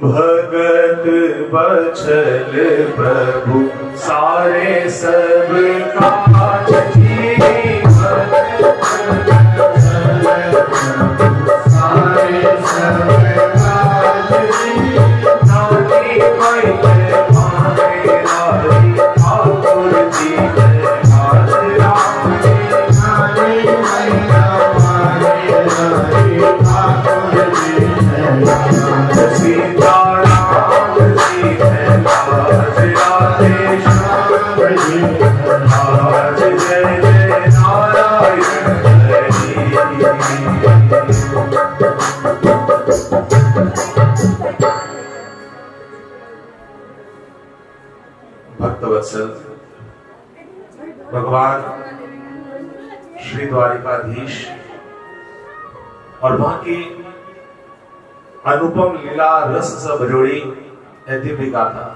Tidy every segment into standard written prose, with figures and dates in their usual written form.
भगत बचल प्रभु सारे सब काज कीनी, सारे सब काज कीनी, नारी बैठे मारे नारी ठाकुर जी आज राम नारी बैठा मारे नारी ठाकुर जी सीता भक्तवत्सल भगवान श्री द्वारिकाधीश और वहां की अनुपम लीला रस सब जोड़ी दिव्य गाथा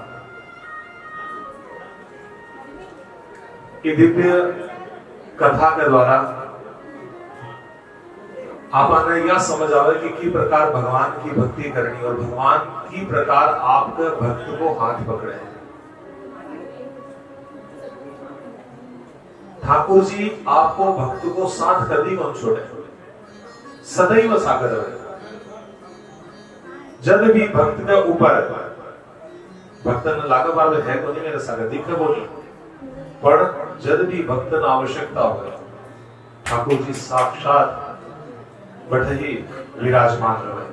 की दिव्य कथा के द्वारा आपने यह समझ आवे कि प्रकार भगवान की भक्ति करनी और भगवान की प्रकार आपके भक्त को हाथ पकड़े। ठाकुर जी आपको भक्त को साथ कभी कौन छोड़े, सदैव सागर रहे। जब भी भक्त के ऊपर भक्तन लागा बार है को नहीं मेरे सागर दिख बोली, पर जब भी भक्तन आवश्यकता हो ठाकुर जी साक्षात बैठे ही विराजमान रहे।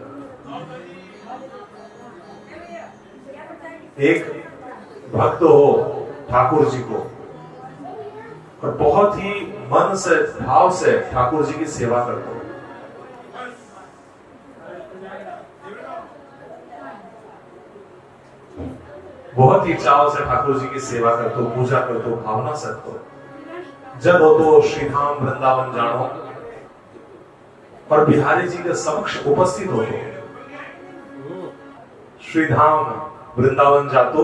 एक भक्त हो ठाकुर जी को और बहुत ही मन से भाव से ठाकुर जी की सेवा करते हो, बहुत ही चाव से ठाकुर जी की सेवा करते हो, पूजा करते हो, भावना से करते। जब हो तो श्री धाम वृंदावन जानो और बिहारी जी के समक्ष उपस्थित हो तो श्री धाम वृंदावन जातो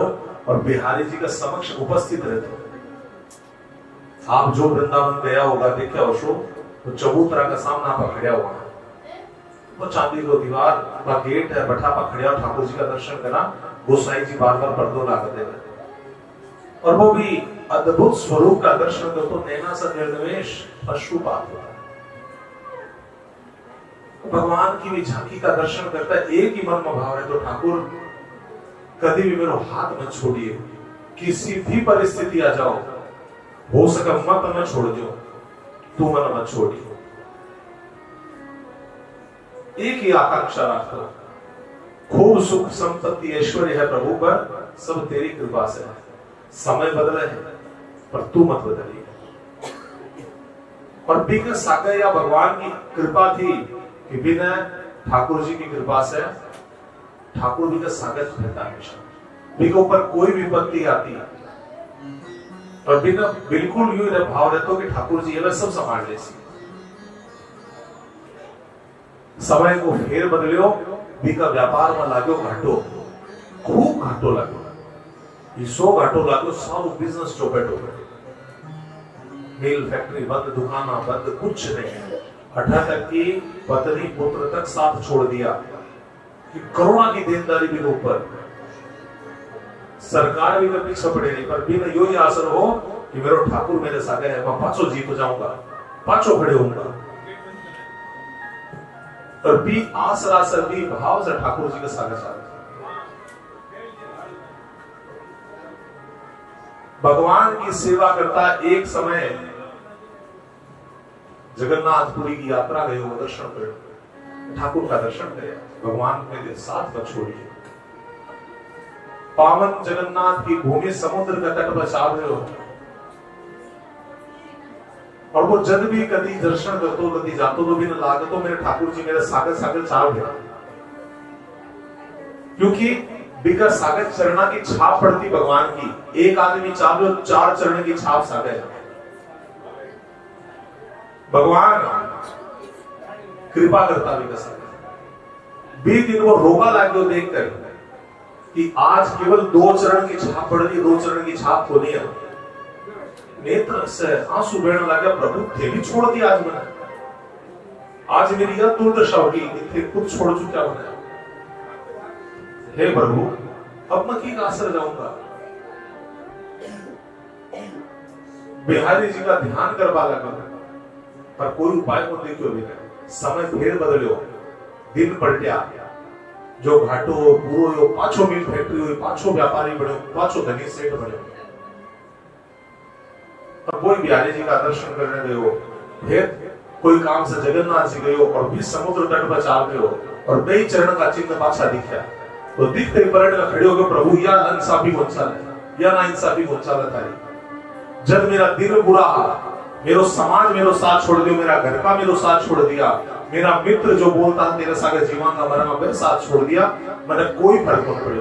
और बिहारी जी के समक्ष उपस्थित रहते। आप जो वृंदावन गया होगा देखा हो शो तो चबूतरा का सामना पकड़िया होगा, वो चांदी को दीवार का गेट है, बैठा पकड़िया ठाकुर जी का दर्शन करा। गोसाई जी बार बार पर्दो लागते रहते और वो भी अद्भुत स्वरूप का दर्शन कर तो नैना सा निर्निमेष अश्रुपात होता है। भगवान की भी झांकी का दर्शन करता है, एक ही मन में भाव है तो ठाकुर कभी भी मेरा हाथ मत छोड़िए, किसी भी परिस्थिति आ जाओ हो सके मत न छोड़ दो, तू मन मत छोड़िए। एक ही आकांक्षा रखो, खूब सुख संपत्ति ऐश्वर्य है प्रभु पर, सब तेरी कृपा से है। समय बदले है पर तू मत बदलिए। और बिना सागर या भगवान की कृपा थी कि बिना ठाकुर जी की कृपा से ठाकुर जी का स्वागत रहता हमेशा। बिना ऊपर कोई विपत्ति आती और बिना बिल्कुल यूं भाव रहता कि ठाकुर जी ये सब संभाल ले। समय को फेर बदलियो, बीका व्यापार में लागो घाटो, खूब घाटो लागो, ये 100 घाटो लागो, सब बिजनेस चौपट हो गए, मिल फैक्ट्री बंद, दुकाना बंद, कुछ नहीं। 18 तक की पत्नी पुत्र तक साथ छोड़ दिया कि करोड़ा की देनदारी भी ऊपर, सरकार भी कर पीछे पड़े नहीं, पर बिना यो ही आसर हो कि मेरा ठाकुर मेरे साथ है, मैं 500 जीत जाऊंगा, 500 खड़े होऊंगा। और भी आसरा सर भी भाव से ठाकुर जी के साथ भगवान की सेवा करता एक समय जगन्नाथपुरी की यात्रा गए, वो दर्शन कर ठाकुर का दर्शन करे, भगवान मेरे साथ मत छोड़िए। पावन जगन्नाथ की भूमि समुद्र का तट पर चाल रहे हो, और वो जब भी कभी दर्शन करतो कभी जातो तो भी न लागतो मेरे ठाकुर जी मेरे सागर सागर चाल गया, क्योंकि बिका सागर चरणा की छाप पड़ती भगवान की। एक आदमी चाल रहे हो, 4 चरण की छाप सागर। भगवान कृपा करता भी कसम। 20 दिन वो रोका लागो देखकर कि आज केवल 2 चरण की छाप पड़ रही, 2 चरण की छाप होनी है। नेत्र से आंसू बहने लगा, प्रभु थे भी छोड़ दिया आज मैंने, आज मेरी यह दुर्दशा होगी, थे खुद छोड़ चुका मैंने। हे प्रभु अब मैं की आसर जाऊंगा। बिहारी जी का ध्यान करवा लगा, पर कोई उपाय को देखो भी नहीं। समय फिर बदलो, दिन पलटिया, जो घाटो पूरो यो पाछो मिल फैक्ट्री हुई, पाछो व्यापारी बने, पाछो धनी सेठ बने। और कोई बिहारी जी का दर्शन करने गए हो, फिर कोई काम से जगन्नाथ जी गए हो, और भी समुद्र तट पर चाल रहे हो, और बेई चरण का चिन्ह पाछा दिखा, तो दिखते पलट कर खड़े हो गए, प्रभु या इंसाफी कौन सा है, या ना इंसाफी कौन सा तारी। जब मेरा दिल बुरा, मेरो समाज मेरो साथ छोड़ दिया, मेरा घर का मेरो साथ छोड़ दिया, मेरा मित्र जो बोलता है तेरे सागर जीवन का मरण मेरे साथ छोड़ दिया, मैंने कोई फर्क नहीं पड़े।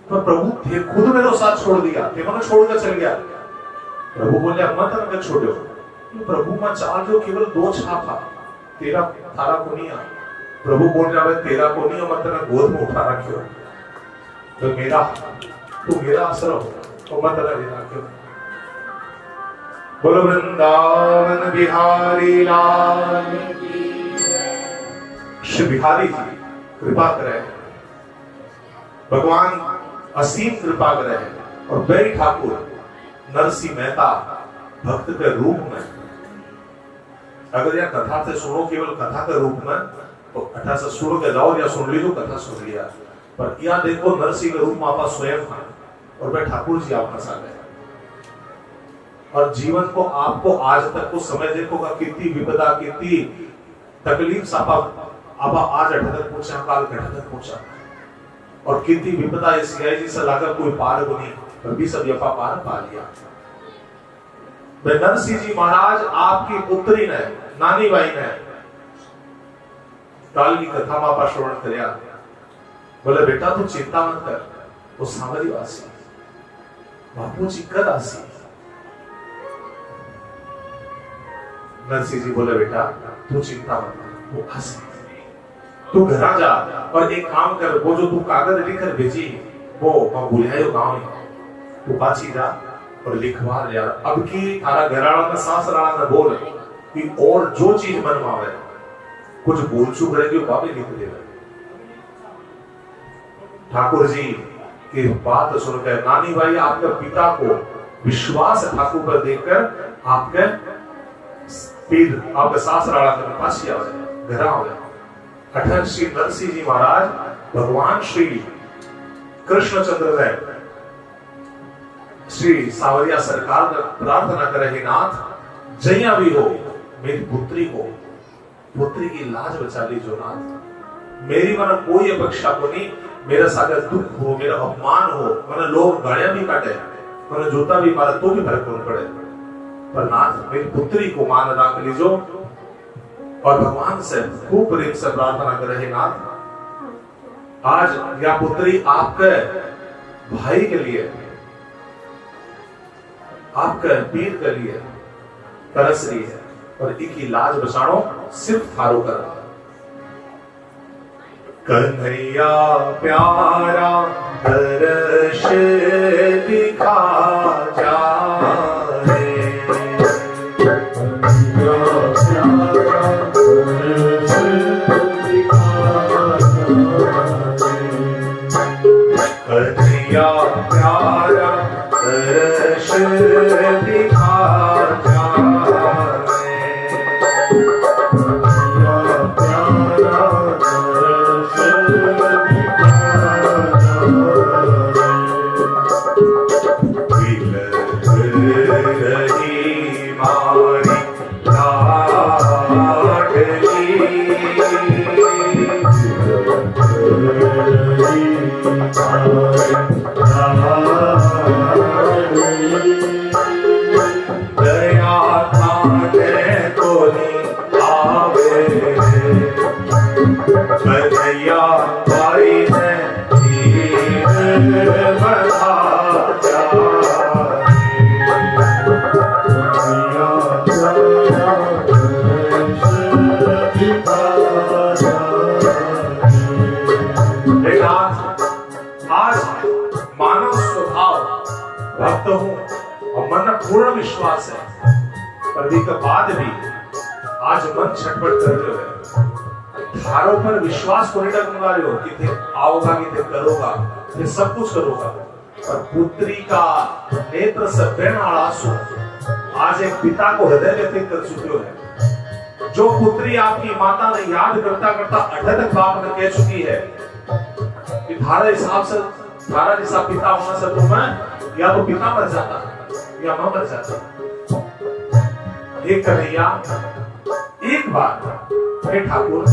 तो प्रभु थे खुद मेरो साथ छोड़ दिया, थे मैंने छोड़कर चल गया। प्रभु बोले मत न छोड़ो, प्रभु मैं चाल जो केवल 2 छाप था, तेरा थारा को नहीं आ। प्रभु बोल रहा है तेरा को नहीं, मत तेरा गोद में उठा रखियो, तो मेरा तू मेरा असर हो, तो मत तेरा लेना क्यों। बोलो वृंदावन बिहारी लाल। श्री बिहारी जी कृपा करे, भगवान असीम कृपा करे, और बैरी ठाकुर नरसिंह मेहता भक्त के रूप में, अगर यह कथा से सुनो केवल कथा के रूप में, तो कथा से सुन के जाओ या सुन ली तो कथा सुन लिया, पर यह देखो नरसिंह के रूप में आपा स्वयं था, और वह ठाकुर जी आपका साथ है। और जीवन को आपको आज तक को समय देखोगा, कितनी विपदा, कितनी तकलीफ आपा आज 78 पूछा, काल 78 पूछा, और कितनी विपदा इस जी से लाकर कोई पार बनी, पर भी सब यफा पार पा लिया। नरसिंह जी महाराज आपकी पुत्री ने, नानी बाई ने काल की कथा में आपा श्रवण करया, बोले बेटा तू चिंता मत कर, वो सामरी वासी बापू जी कद आसी। नरसिंह जी बोले बेटा तू चिंता मत कर, वो आसी, तू घर जा और एक काम कर, वो जो तू कागज लिखकर भेजी वो बुलायो गांव में, तू पाछी जा और लिखवा ले यार। अब की थारा घराड़ा में सासराड़ा में बोल कि और जो चीज मन में आवे, कुछ भूल चूक रहेगी वो बाबे लिख देगा। ठाकुर जी की बात सुनकर नानी भाई आपके पिता को विश्वास ठाकुर पर देखकर आपके पीर आपके सासराड़ा के पास ही आवे, घर आवे। अठन श्री नरसिंह जी महाराज भगवान श्री कृष्णचंद्र ने श्री सावरिया सरकार ने प्रार्थना करे, हे नाथ जया भी हो मेरी पुत्री की लाज बचा ली जो नाथ, मेरी मन कोई अपेक्षा को नहीं, मेरा सागर दुख हो, मेरा अपमान हो, मैंने लोग गाड़ियां भी काटे, मैंने जूता भी मारा तो भी फर्क नहीं पड़े, पर नाथ मेरी पुत्री को मान रख लीजो। और भगवान से खूब प्रेम से प्रार्थना करे, हे नाथ आज यह पुत्री आपके भाई के लिए, आपके पीर के लिए तरस रही है, और इनकी लाज बचानो सिर्फ थारो कर। कन्हैया प्यारा दर्श दिखा जाए, कन्हैया प्यारा दर्श दिखा जाए, दया थाने को नहीं आवे कन्हैया भाई ने तीर बढ़ा भक्त हूं और मन में पूर्ण विश्वास है, पर के बाद भी आज मन छटपट कर रहे हो, थारों पर विश्वास को नहीं डगमगा रहे हो कि थे आओगा कि थे करोगा, थे सब कुछ करोगा, पर पुत्री का नेत्र से बहन आंसू आज एक पिता को हृदय व्यथित कर चुके हो। जो पुत्री आपकी माता ने याद करता करता अठतक बाप ने कह चुकी है कि धारा हिसाब से धारा जैसा पिता होना से तो मैं या तो पिता मर जाता या मैं मर जाता। हे कन्हैया एक बार हे ठाकुर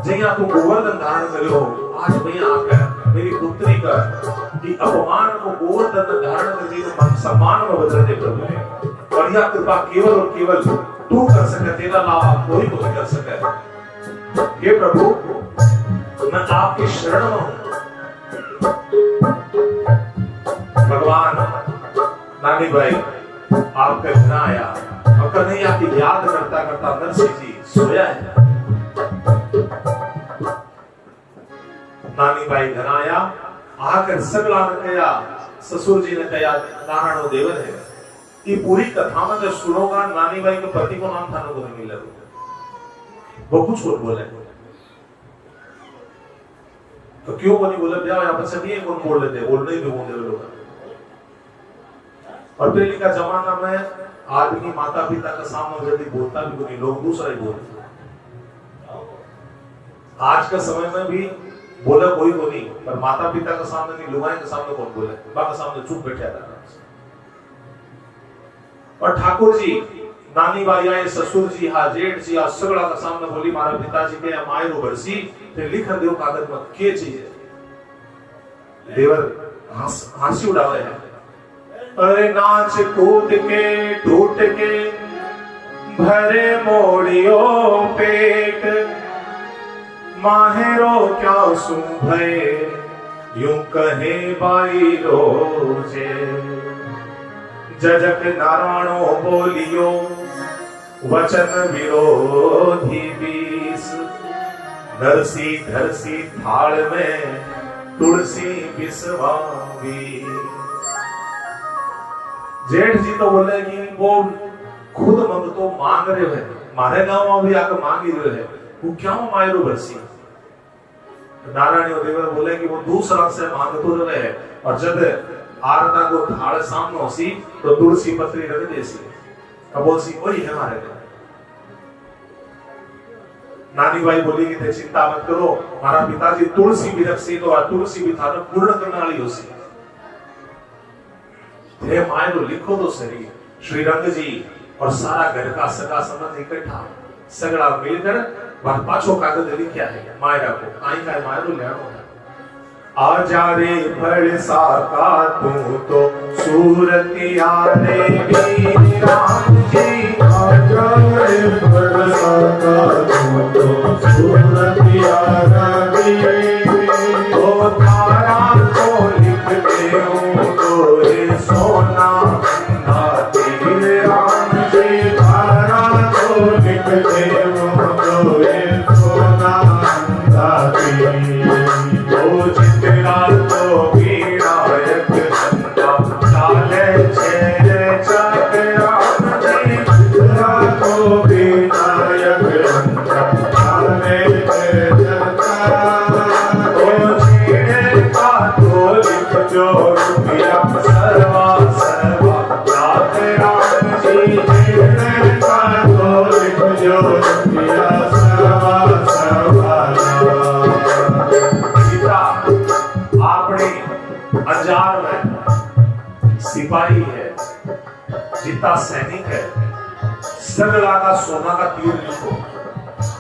जैया तुम गोवर्धन धारण करे हो, आज भैया आकर मेरी पुत्री का कि अपमान को गोवर्धन धारण करके मन सम्मान में बदल दे प्रभु ने, और यह कृपा केवल और केवल तू कर सके, तेरा अलावा कोई नहीं कर सके। हे प्रभु मैं आपकी शरण में हूं। भगवान नानी भाई आपका घर आया और कन्हैया की याद करता करता नरसिंह जी सोया है। नानी भाई घर आया आकर सगला ने कहा, ससुर जी ने कहा नारायण देवर है। ये पूरी कथा में जो सुनोगा नानी भाई के पति को नाम थाने को नहीं मिला, वो कुछ और बोले तो क्यों को नहीं बोले, ब्याह यहाँ पर सभी कौन बोल लेते, बोलने ही बोलते लोग। और पहले का जमाना में आदमी माता पिता का सामने यदि बोलता भी नहीं, लोग दूसरा ही बोलते। आज के समय में भी बोला कोई को नहीं, पर माता पिता के सामने नहीं, लुगाई के सामने कौन बोले, बाबा सामने चुप बैठा था। और ठाकुर जी नानी बाई आए, ससुर जी हा जेठ जी हा सगड़ा का सामने बोली मारा पिताजी के मायरो बरसी ते लिख देव कागज में के चाहिए। देवर हंसी उड़ावे है, अरे नाच कूद के टूट के भरे मोड़ियो पेट, माहेरो क्या सुभे यूं कहे बाई रोजे, जजक नारायणो बोलियो वचन विरोधी बीस, नरसी धरसी थाल में तुलसी बिसवावी। जेठ जी तो बोले कि वो खुद मंग तो मांग रहे हैं, मारे गांव में भी आकर मांग ही रहे हैं, वो क्या मायरो बरसी। नारायण देवर बोले कि वो दूसरा से मांग तो रहे हैं, और जब आरता को थाल सामने होसी तो तुलसी पत्री रख देसी, अब बोलसी वही है हमारे घर। नानी भाई बोली कि ते चिंता मत करो, हमारा पिताजी तुलसी भी रखसी तो तुलसी भी थाने पूर्ण करने वाली होसी। थे माए तो लिखो तो सही, श्री रंग जी और सारा घर का सगा संबंध इकट्ठा सगड़ा मिलकर वह पाछो कागज लिखा है मायरा को, आई का मायरा को लेनो है। आजा रे भरसा का तू तो सूरतिया रे वीर राम जी, आजा रे भरसा का तू तो सूरतिया रे ओ तारा को लिख दे तो सोना तीर राम जी, तारा को लिख दे तो सोना तो विनायक धंधा चाले छे चक्राम जी, तो विनायक धंधा चाले का तो लिख जो रुपया सर्वा सर्वा नाथ राम जी, का तो लिख जो रुपया सर्वा सर्वा। अंजार में सिपाही है, जितना सैनिक है, सगड़ा का सोना का तीर लिखो,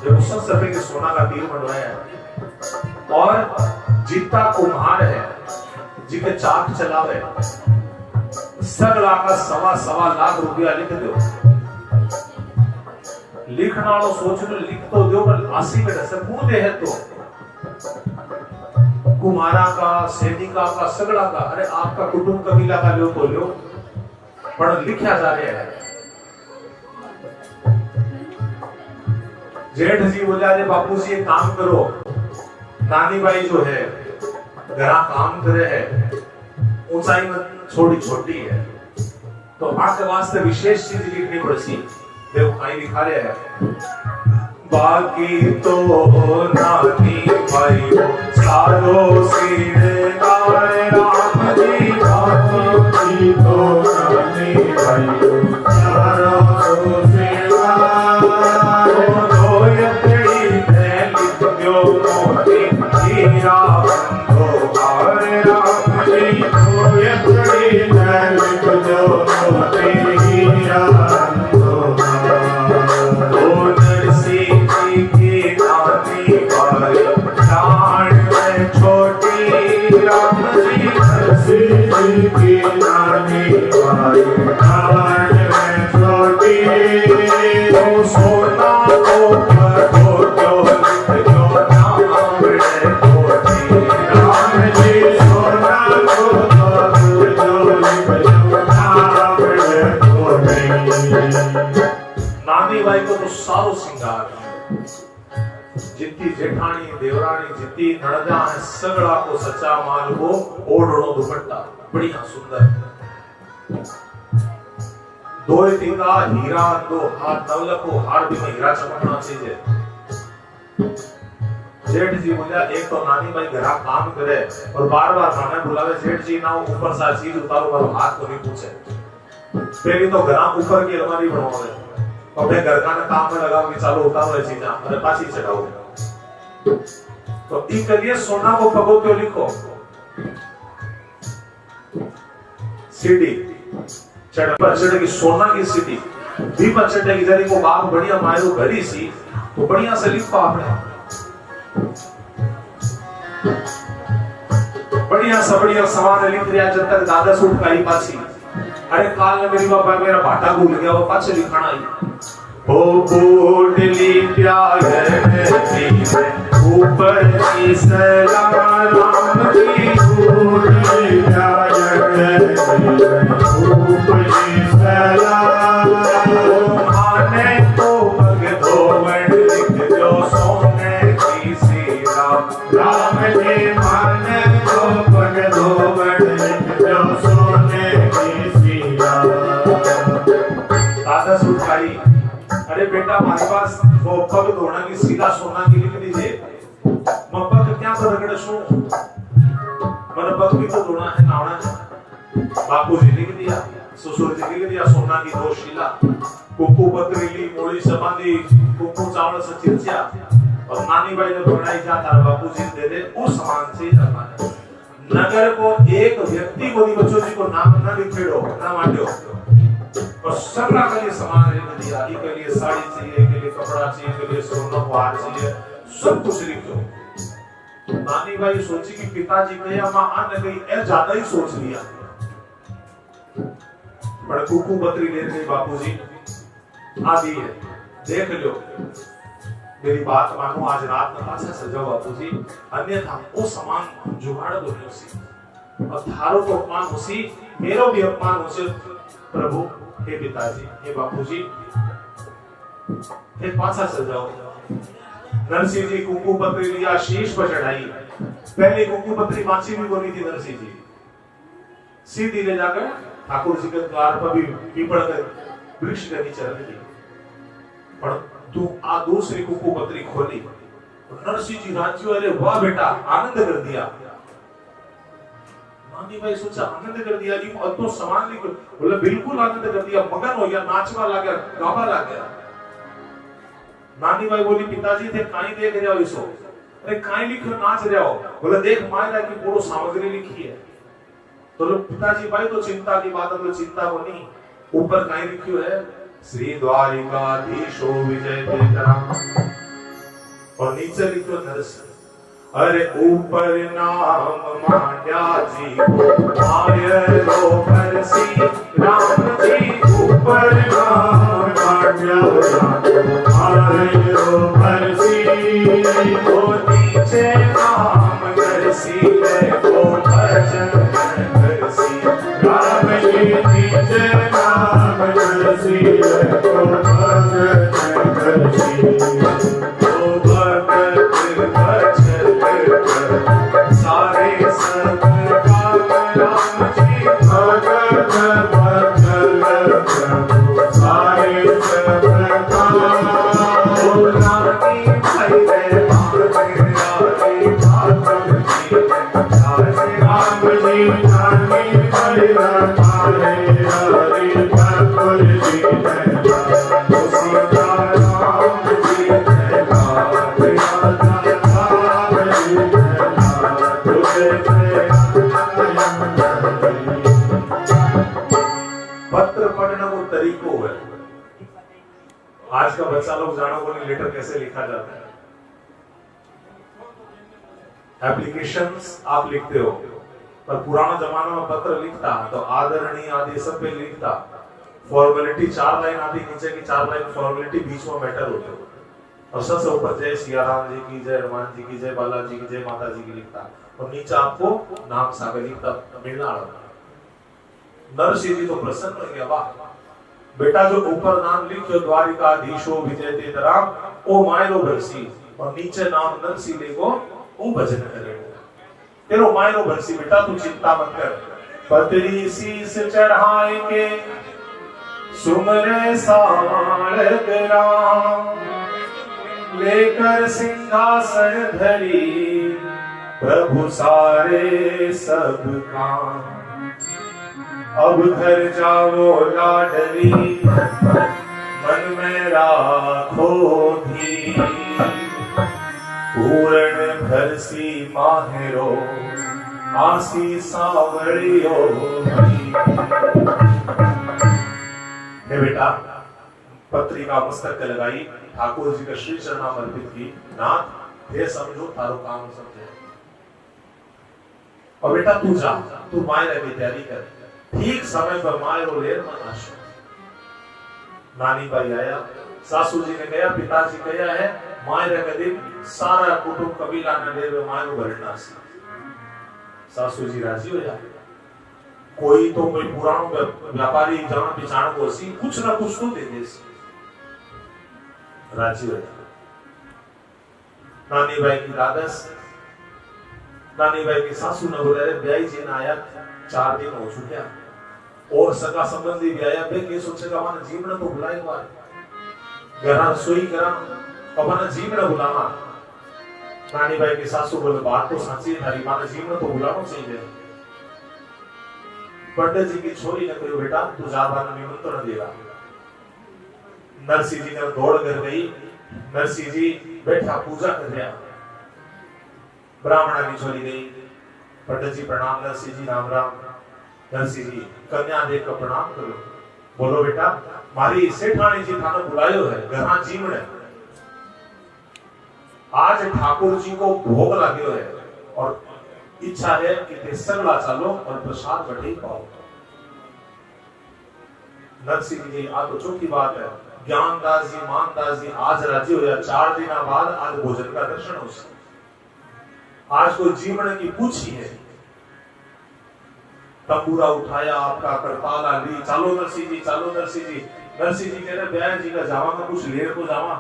जब उस समय के सोना का तीर बनवाया और जितना कुम्हार है जिके चाक चलावे सगला का सवा लाख रुपया लिख दो। लिखना वालों सोच लो लिख तो दो पर आसी में से कौन दे है तो कुम्हारा का सैनिका का सगड़ा का। अरे आपका कुटुंब कबीला का लो तो लो पर लिखा जा रहा है। जेठ जी बोले अरे बापू जी एक काम करो, नानी बाई जो है घरा काम करे है ऊंचाई में थोड़ी छोटी है तो आपके वास्ते विशेष चीज लिखनी पड़ती। देखो कहीं लिखा रहे हैं बाकी तो नानी भाई सारो सिर गाए राम जी। बाकी तो नानी भाई सारो सिर नानी बाई को तो सारो सिंगार जितनी जेठानी देवरानी जितनी नड़दा है सगड़ा को सच्चा माल को ओढ़ो दुपट्टा बढ़िया सुंदर। दो टीका हीरा दो हाथ नवलख को हार भी में हीरा चमकना चाहिए। जेठ जी बोला एक तो नानी भाई घरा काम करे और बार बार खाना बुलावे। जेठ जी ना ऊपर सा चीज उतारो और हाथ को नहीं पूछे। पहले तो घरा ऊपर की अलमारी बनवावे और मैं घर का काम में लगा कि चलो उतारो ये चीजें अरे पाछी चढ़ाओ। तो ई के लिए सोना को पगो क्यों लिखो सीढ़ी चढ़ पर चढ़ की सोना की सीढ़ी भी पर चढ़ की जरी को बाप बढ़िया मायरो घड़ी सी तो बढ़िया से लिखो आपने बढ़िया सा बढ़िया सवाल लिख दिया जब तक दादा सूट का ही पासी। अरे काल में मेरी बाबा मेरा भाटा भूल गया वो पाछे लिखाना ही ओ बूढ़ली प्यार ऊपर की सलाम राम की बूढ़ली प्यार ऊपर की सलाम आने तो पग धोवन लिख जो सोने की सीरा राम जी माने तो पग धोवन लिख जो सोने की सीरा। दादा सुखाई अरे बेटा हमारे पास वो पग धोना की सीधा सोना की लिख दीजिए। मैं पग क्या रगड़ सू मैंने पग भी तो धोना है नहाना है। बापू जी लिख दिया ससुर जी लिख दिया सोना की दो शिला कुकू पत्रीली मोड़ी समाधि कुकू चावल से चिरचिया और नानी बाई ने बनाई जाता है बापू जी दे दे उस समान से ही नगर को एक व्यक्ति को बच्चों जी को नाम न लिखेड़ो न मांडो और सबका के लिए सामान लिख दिया। एक के लिए साड़ी चाहिए, के लिए कपड़ा चाहिए, के लिए सोना को हार चाहिए, सब कुछ लिखो। नानी भाई सोची कि पिताजी गया मां आने गई ए ज्यादा ही सोच लिया। बड़े कुकू बत्री ले गई बापूजी आदि है देख लो मेरी बात मानो आज रात में पाछा सजाओ बापूजी अन्यथा वो सामान जुगाड़ दो उसी और थारो को अपमान उसी मेरो भी अपमान उसे प्रभु हे पिताजी हे बापूजी एक पाछा सजाओ। नरसिंह जी कुकू पत्री लिया शीश पर चढ़ाई। पहले कुकू पत्री माची भी बोली थी नरसिंह जी सीधी ले जाकर ठाकुर जी के द्वार पर भी पीपल के वृक्ष के नीचे रख दी। पर तू आ दूसरी कुकू पत्री खोली नरसिंह जी राज्य अरे वाह बेटा आनंद कर दिया। नानी भाई सोचा आनंद कर दिया जी और तो सामान लिख बोले बिल्कुल आनंद कर दिया मगन हो गया नाचवा लग गया गावा लग गया। नानी भाई बोली पिताजी थे काई देख रहे हो इसो अरे काई लिखो नाच रहे हो बोले देख मायरा की पूरी सामग्री लिखी है। तो पिताजी भाई तो चिंता की बात है चिंता को नहीं ऊपर काई लिखियो है श्री द्वारिकाधीशो विजय तेतराम और नीचे लिखो नरसिंह अरे ऊपर नाम मांड्या जी को आयरो बरसी राम जी ऊपर नाम मांड्या आयरो बरसी वो नीचे नाम बरसी है वो भजन बरसी राम जी नीचे नाम बरसी है वो भजन बरसी वो भगत सारे सब काम राम जी भगत भजन सारे सब काम रानी भैरे भागे ठाकुर जी राम जी रानी भैरे भागे ठाकुर जी पत्र पढ़ना वो तरीको है। आज का बच्चा लोग जानो बोले लेटर कैसे लिखा जाता है। एप्लीकेशंस आप लिखते हो, पर पुराना जमाना में पत्र लिखता तो आदरणीय आदि सब पे लिखता, फॉर्मेलिटी 4 लाइन आती, नीचे की 4 लाइन फॉर्मेलिटी, बीच में मैटर होते और सबसे ऊपर जय सिया राम जी की, जय हनुमान जी की, जय बालाजी की, जय माता जी की लिखता और नीचे आपको नाम सागर लिखता मिलना। नरसिंह जी तो प्रसन्न हो गया, वाह बेटा जो ऊपर नाम लिखो द्वारिकाधीशो विजय तेज राम ओ मायरो भरसी और नीचे नाम नरसिंह लिखो ओ भजन करेगा तेरो मायरो भरसी। बेटा तू चिंता मत कर, पतरी शीस चढ़ाए के सुमरे सालक राम लेकर सिंहासन धरी प्रभु सारे सब काम। अब घर जाओ लाडली मन में राखो भी पूर्ण भरसी माहिरो आसी सावड़ियो हे बेटा पत्रिका मस्तक लगाई, ठाकुर जी का श्री चरणाम अर्पित की, नाथ हे समझो थारो काम समझे और बेटा तू जा, तू मायरे की तैयारी कर, ठीक समय पर मायरो लेर मनाश। नानी भाई आया, सासू जी ने कहा, पिताजी कहा है मायरे का दिन सारा कुटुंब कबीला ने ले मायरो भरना। सासू जी राजी हो जाए, कोई तो कोई पुरानो व्यापारी जान पिछाण को सी कुछ ना कुछ तो दे दे, राजी हो जाए। नानी भाई की दादस, नानी भाई की सासू ने बोले ब्याई जी ने आया 4 दिन हो चुके और सगा संबंधी भी आया, बे के सोचेगा माने जीवन तो बुलाए हुआ घर सोई करा अपना जीवन बुलाना। नानी भाई की सासू बोले बात तो सच्ची है थारी, माने जीवन तो बुलाना चाहिए। पंडित जी की छोरी ने कहा बेटा तू जाबान निमंत्रण देगा। नरसिंह जी ने दौड़ कर गई, नरसिंह जी बैठा पूजा कर रहा, ब्राह्मणा की छोरी गई, पंडित जी प्रणाम, नरसिंह जी राम राम। नरसिंह जी कन्या देख कर प्रणाम करो, बोलो बेटा मारी सेठानी जी थाने बुलायो है, घरा जीवन है, आज ठाकुर जी को भोग लाग्यो है और इच्छा है कि ते सगला चालो और प्रसाद बढ़े पाओ। नरसिंह जी आ तो चौथी बात है, ज्ञानदास जी मानदास जी आज राजी हो या 4 दिन बाद आज भोजन का दर्शन हो। आज कोई जीवन की पूछी है, तंबूरा उठाया, आपका करताला ली, चालो नरसिंह जी, चालो नरसिंह जी। नरसिंह जी कह रहे बयान जी का जावा का कुछ ले को जावा,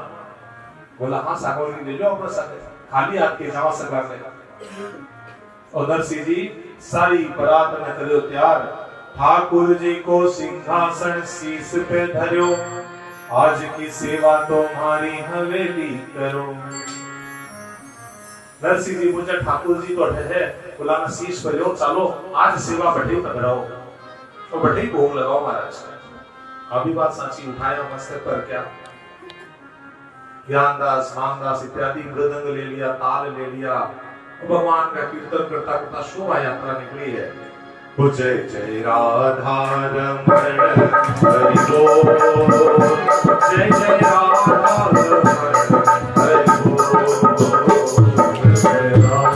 बोला हाँ सागौन ले लो अपना साग, खाली हाथ के जावा सगा से। और नरसिंह जी सारी बरात में करो तैयार, ठाकुर जी को सिंहासन शीश पे धरो, आज की सेवा तुम्हारी हवेली करो। नरसिंह जी पूछा ठाकुर जी तो है, बोला ना शीश पर लो, चालो आज सेवा बढ़े पधराओ, तो बढ़े भोग लगाओ महाराज। अभी बात सांची उठाया मस्तक पर क्या, ज्ञानदास मानदास इत्यादि मृदंग ले लिया, ताल ले लिया, भगवान का कीर्तन करता करता शोभा यात्रा निकली है। जय जय राधा रमण हरि बोल, जय जय राधा रमण हरि बोल, जय राधा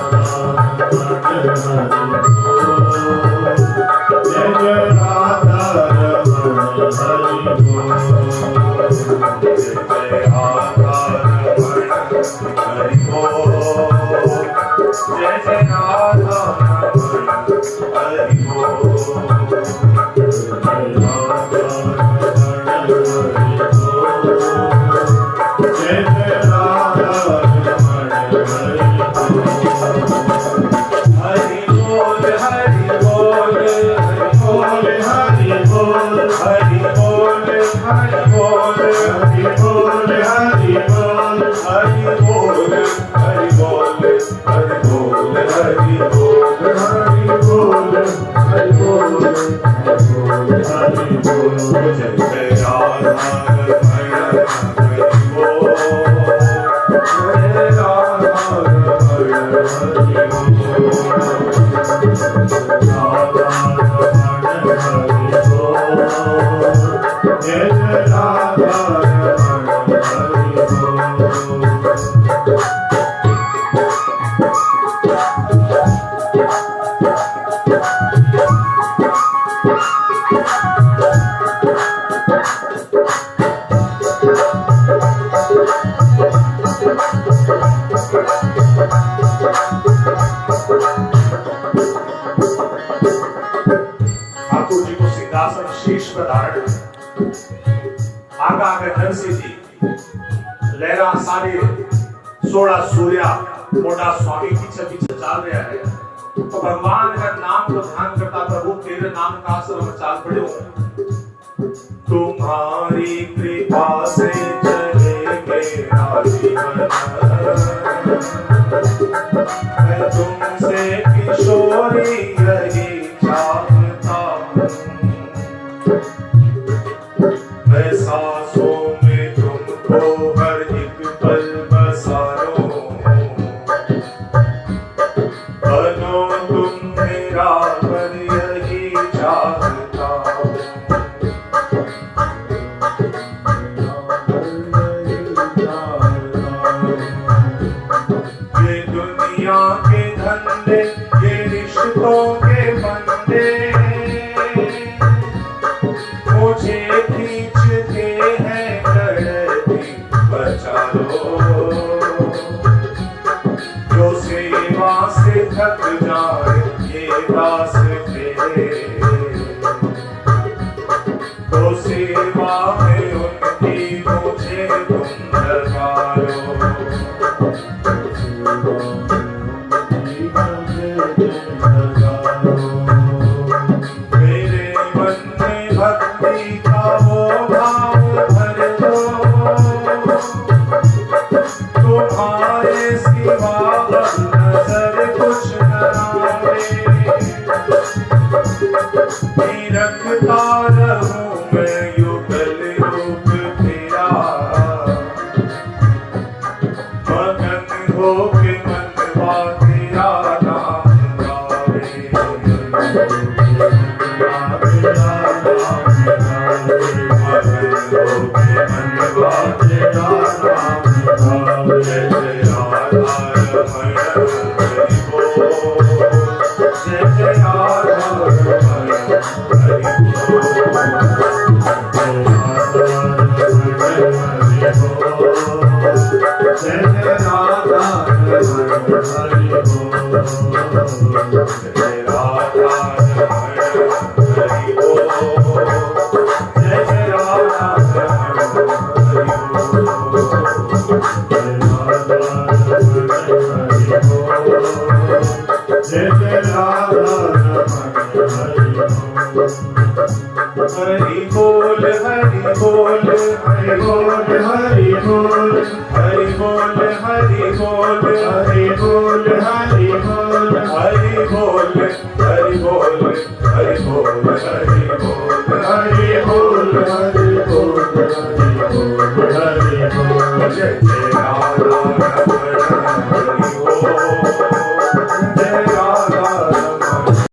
हरि बोल हरि बोल हरि बोल हरि बोल